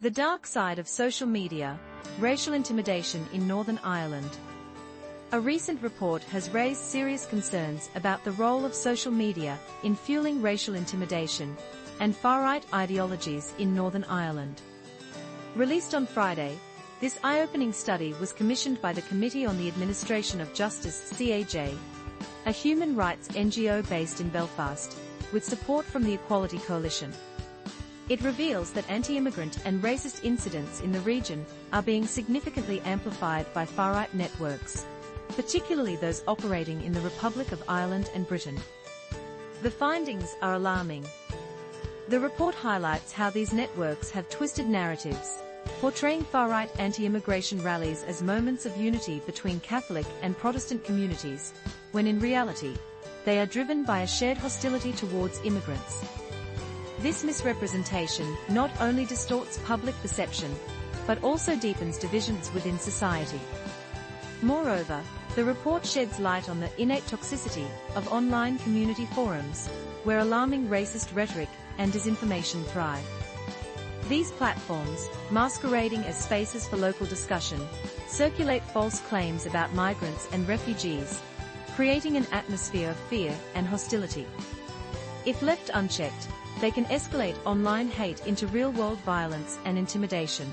The dark side of social media, racial intimidation in Northern Ireland. A recent report has raised serious concerns about the role of social media in fueling racial intimidation and far-right ideologies in Northern Ireland. Released on Friday, this eye-opening study was commissioned by the Committee on the Administration of Justice (CAJ), a human rights NGO based in Belfast, with support from the Equality Coalition. It reveals that anti-immigrant and racist incidents in the region are being significantly amplified by far-right networks, particularly those operating in the Republic of Ireland and Britain. The findings are alarming. The report highlights how these networks have twisted narratives, portraying far-right anti-immigration rallies as moments of unity between Catholic and Protestant communities, when in reality, they are driven by a shared hostility towards immigrants. This misrepresentation not only distorts public perception, but also deepens divisions within society. Moreover, the report sheds light on the innate toxicity of online community forums, where alarming racist rhetoric and disinformation thrive. These platforms, masquerading as spaces for local discussion, circulate false claims about migrants and refugees, creating an atmosphere of fear and hostility. If left unchecked, they can escalate online hate into real-world violence and intimidation.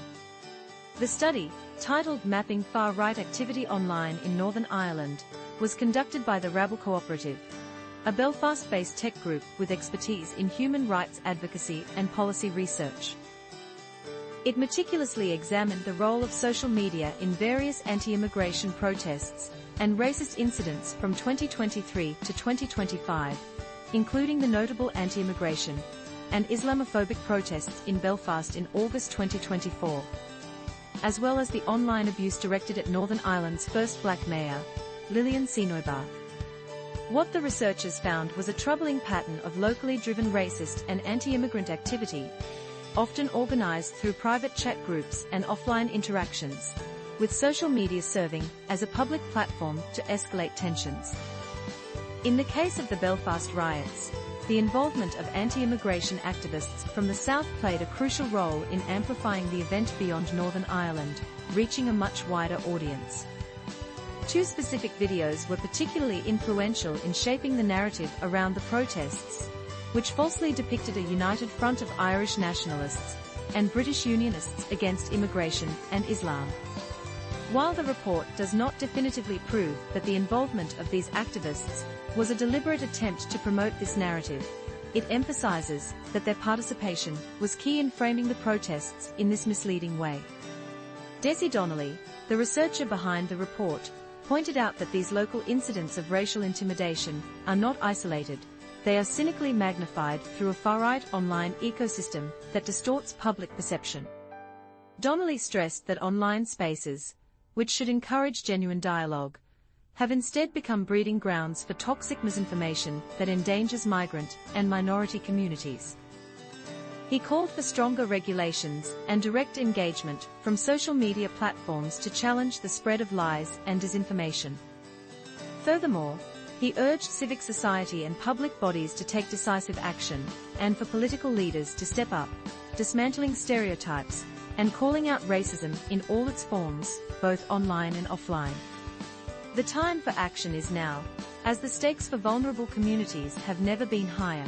The study, titled Mapping Far-Right Activity Online in Northern Ireland, was conducted by the Rabble Cooperative, a Belfast-based tech group with expertise in human rights advocacy and policy research. It meticulously examined the role of social media in various anti-immigration protests and racist incidents from 2023 to 2025, including the notable anti-immigration and Islamophobic protests in Belfast in August 2024, as well as the online abuse directed at Northern Ireland's first black mayor, Lillian Senoibar. What the researchers found was a troubling pattern of locally driven racist and anti-immigrant activity, often organized through private chat groups and offline interactions, with social media serving as a public platform to escalate tensions. In the case of the Belfast riots, the involvement of anti-immigration activists from the South played a crucial role in amplifying the event beyond Northern Ireland, reaching a much wider audience. Two specific videos were particularly influential in shaping the narrative around the protests, which falsely depicted a united front of Irish nationalists and British Unionists against immigration and Islam. While the report does not definitively prove that the involvement of these activists was a deliberate attempt to promote this narrative, it emphasizes that their participation was key in framing the protests in this misleading way. Desi Donnelly, the researcher behind the report, pointed out that these local incidents of racial intimidation are not isolated. They are cynically magnified through a far-right online ecosystem that distorts public perception. Donnelly stressed that online spaces, which should encourage genuine dialogue, have instead become breeding grounds for toxic misinformation that endangers migrant and minority communities. He called for stronger regulations and direct engagement from social media platforms to challenge the spread of lies and disinformation. Furthermore, he urged civic society and public bodies to take decisive action, and for political leaders to step up, dismantling stereotypes and calling out racism in all its forms, both online and offline. The time for action is now, as the stakes for vulnerable communities have never been higher.